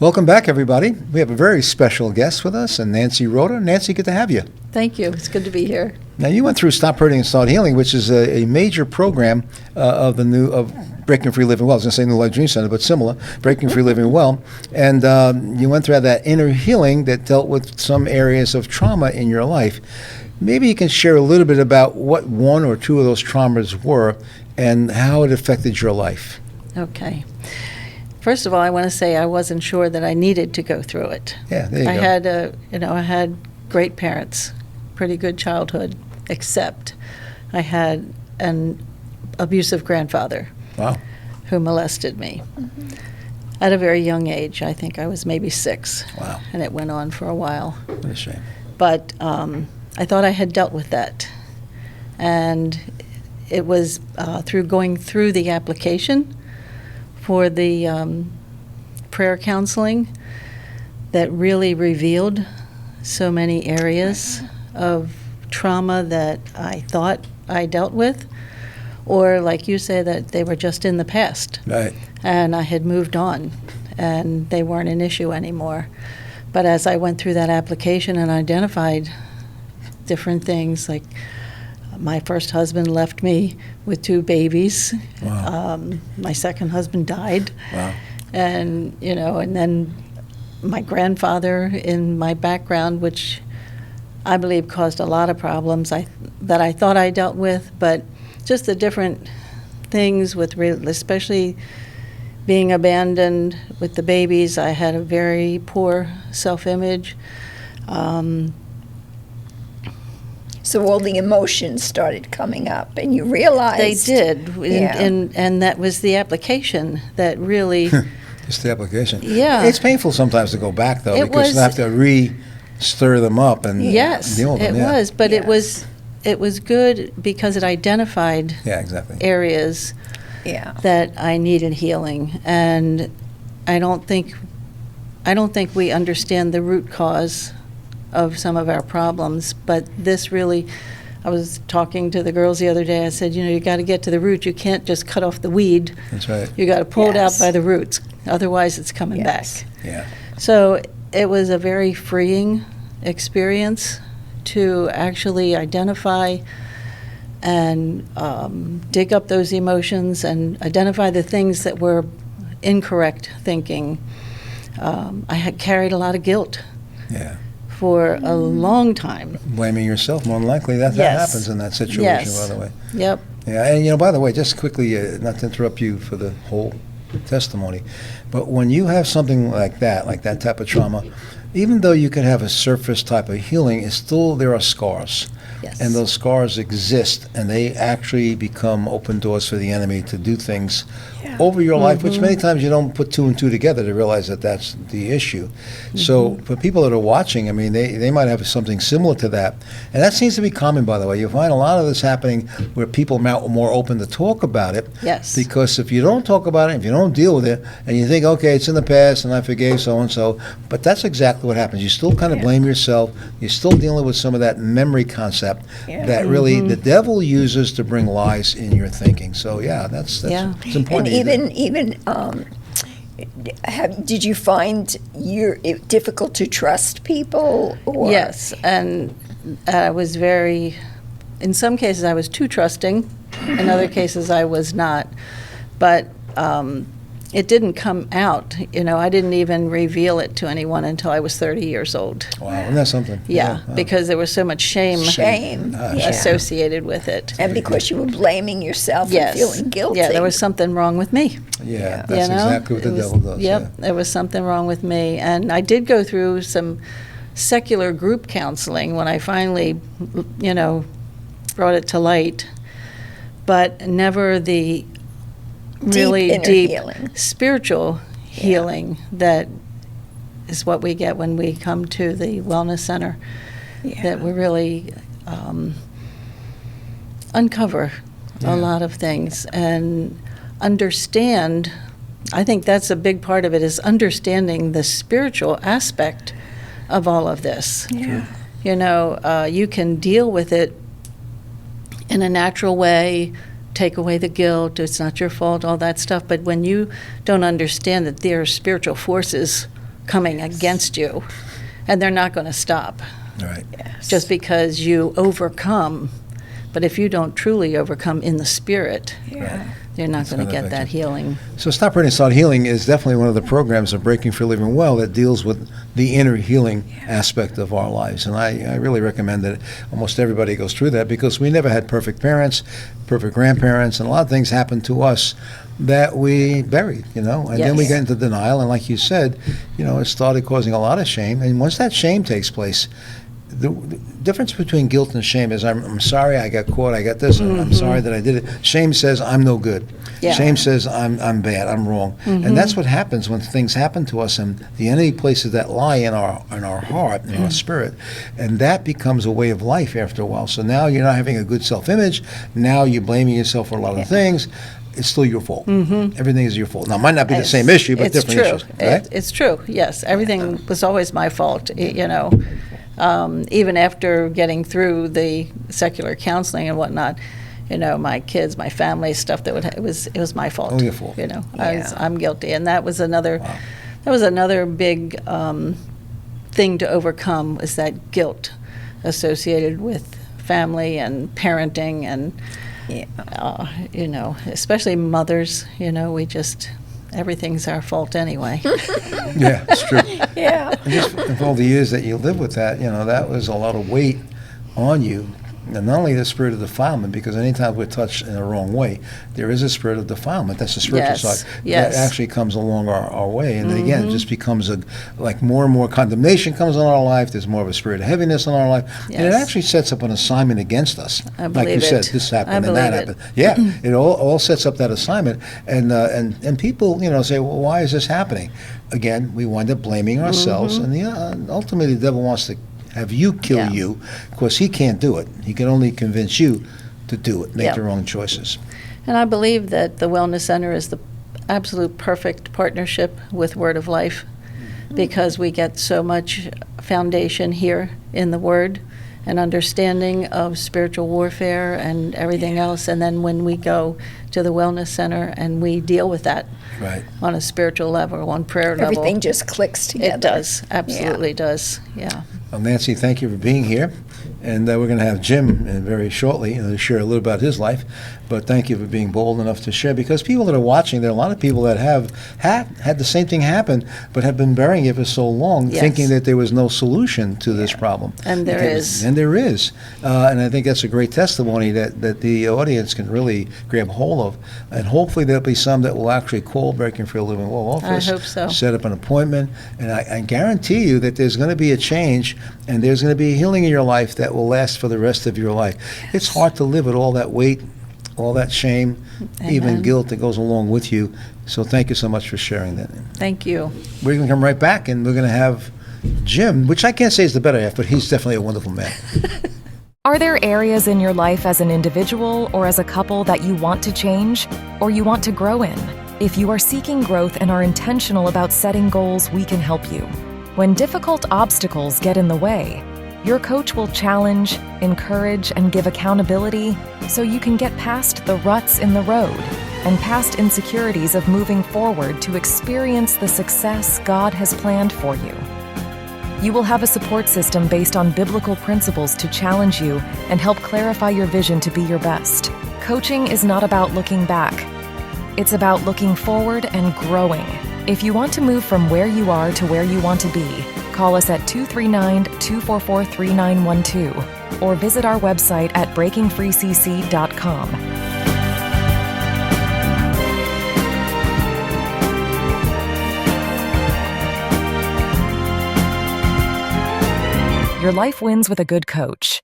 Welcome back, everybody. We have a very special guest with us, and Nancy Rhoda. Nancy, good to have you. Thank you. It's good to be here. Now, you went through Stop Hurting and Start Healing, which is a major program of Breaking Free Living Well. I was going to say New Life Dream Center, but similar, Breaking Free Living Well. And you went through that inner healing that dealt with some areas of trauma in your life. Maybe you can share a little bit about what one or two of those traumas were and how it affected your life. Okay. First of all, I want to say I wasn't sure that I needed to go through it. Yeah, there you go. I had great parents, pretty good childhood, except I had an abusive grandfather. Wow. Who molested me at a very young age. I think I was maybe 6. Wow. And it went on for a while. What a shame. But I thought I had dealt with that. And it was through going through the application for the prayer counseling that really revealed so many areas of trauma that I thought I dealt with, or like you say, that they were just in the past. Right. And I had moved on, and they weren't an issue anymore. But as I went through that application and identified different things, like my first husband left me with 2 babies. Wow. My second husband died. Wow. And, and then my grandfather in my background, which I believe caused a lot of problems that I thought I dealt with, but just the different things with, especially being abandoned with the babies. I had a very poor self-image. So all the emotions started coming up, and you realized... They did, Yeah. and that was the application that really... Just the application. Yeah. It's painful sometimes to go back, though, It because was- you have to re-stir them up and Yes, deal with them. it Yeah. was, but Yes. it was good because it identified Yeah, exactly. areas Yeah. that I needed healing, and I don't think we understand the root cause of some of our problems, but this really, I was talking to the girls the other day, I said, you got to get to the root. You can't just cut off the weed. That's right. You got to pull it out Yes. by the roots, otherwise it's coming Yes. back. Yeah. So it was a very freeing experience to actually identify and dig up those emotions and identify the things that were incorrect thinking. I had carried a lot of guilt Yeah. for a long time. Blaming yourself, more than likely. That Yes. happens in that situation, Yes. by the way. Yep. Yeah, and by the way, just quickly, not to interrupt you for the whole testimony, but when you have something like that type of trauma, even though you can have a surface type of healing, it's still, there are scars. Yes. And those scars exist, and they actually become open doors for the enemy to do things over your life, which many times you don't put 2 and 2 together to realize that that's the issue. So for people that are watching, I mean, they might have something similar to that. And that seems to be common, by the way. You find a lot of this happening where people are more open to talk about it. Yes. Because if you don't talk about it, if you don't deal with it, and you think, okay, it's in the past and I forgave so-and-so, but that's exactly what happens. You still kind of blame yourself. You're still dealing with some of that memory concept that really the devil uses to bring lies in your thinking. So yeah, that's Yeah. it's important. And even did you find it difficult to trust people? Or? Yes, and I was in some cases I was too trusting, in other cases I was not. But it didn't come out, I didn't even reveal it to anyone until I was 30 years old. Wow, isn't that something? Yeah, Wow. because there was so much shame Yeah. associated with it. And because you were blaming yourself Yes. and feeling guilty. Yeah, there was something wrong with me. Yeah, Yeah. that's exactly what the devil does. Yep, there was something wrong with me. And I did go through some secular group counseling when I finally, brought it to light, but never the really inner deep healing. spiritual healing that is what we get when we come to the wellness center, that we really uncover a lot of things and understand. I think that's a big part of it, is understanding the spiritual aspect of all of this. Yeah. You can deal with it in a natural way, take away the guilt, it's not your fault, all that stuff. But when you don't understand that there are spiritual forces coming against you, and they're not going to stop Right. Yes. just because you overcome. But if you don't truly overcome in the spirit, Yeah. you're not It's going to gonna get affect that you. healing. So Stop, Hurting, Start Healing is definitely one of the programs of Breaking Free Living Well that deals with the inner healing aspect of our lives. And I really recommend that almost everybody goes through that, because we never had perfect parents, perfect grandparents, and a lot of things happen to us that we buried, and then we Yes. get into denial. And like you said, it started causing a lot of shame. And once that shame takes place, the difference between guilt and shame is I'm sorry I got caught, I got this, and I'm sorry that I did it. Shame says I'm no good. Yeah. Shame says I'm bad, I'm wrong. And that's what happens when things happen to us, and the enemy places that lie in our heart, in our spirit, and that becomes a way of life after a while. So now you're not having a good self-image. Now you're blaming yourself for a lot of things. It's still your fault. Everything is your fault. Now, it might not be the same issue, but It's different true. issues. Right? It's true, yes. Everything was always my fault, even after getting through the secular counseling and whatnot. My kids, my family, stuff it was my fault. All your fault. I'm guilty, and that was another big thing to overcome, was that guilt associated with family and parenting, and especially mothers. We just everything's our fault anyway. Yeah, it's true. Yeah. And just with all the years that you lived with that, that was a lot of weight on you. And not only the spirit of defilement, because anytime we're touched in the wrong way, there is a spirit of defilement. That's the spiritual Yes, side. yes. That actually comes along our way. And again, it just becomes like more and more condemnation comes on our life. There's more of a spirit of heaviness in our life. And it Yes. actually sets up an assignment against us. I Like believe you said, it. this I happened and that believe it. happened. Yeah, it all sets up that assignment. And people, say, well, why is this happening? Again, we wind up blaming ourselves. And ultimately, the devil wants to have you kill Yeah. you, because he can't do it. He can only convince you to do it, make Yeah. the wrong choices. And I believe that the Wellness Center is the absolute perfect partnership with Word of Life, because we get so much foundation here in the Word and understanding of spiritual warfare and everything else. And then when we go to the Wellness Center and we deal with that Right. on a spiritual level, on prayer level. Everything just clicks together. It does, absolutely does, yeah. Well, Nancy, thank you for being here. And we're going to have Jim very shortly to share a little about his life. But thank you for being bold enough to share, because people that are watching, there are a lot of people that have had the same thing happen, but have been burying it for so long, Yes. thinking that there was no solution to this problem. And there is. And there is. And I think that's a great testimony that the audience can really grab hold of. And hopefully there'll be some that will actually call Breaking Free Living Well office. I hope so. Set up an appointment. And I guarantee you that there's going to be a change, and there's going to be a healing in your life that will last for the rest of your life. It's hard to live with all that weight, all that shame, even Amen. guilt that goes along with you. So thank you so much for sharing that. Thank you. We're going to come right back, and we're going to have Jim, which I can't say is the better half, but he's definitely a wonderful man. Are there areas in your life as an individual or as a couple that you want to change or you want to grow in? If you are seeking growth and are intentional about setting goals, we can help you. When difficult obstacles get in the way, your coach will challenge, encourage, and give accountability so you can get past the ruts in the road and past insecurities of moving forward to experience the success God has planned for you. You will have a support system based on biblical principles to challenge you and help clarify your vision to be your best. Coaching is not about looking back. It's about looking forward and growing. If you want to move from where you are to where you want to be, call us at 239-244-3912 or visit our website at breakingfreecc.com. Your life wins with a good coach.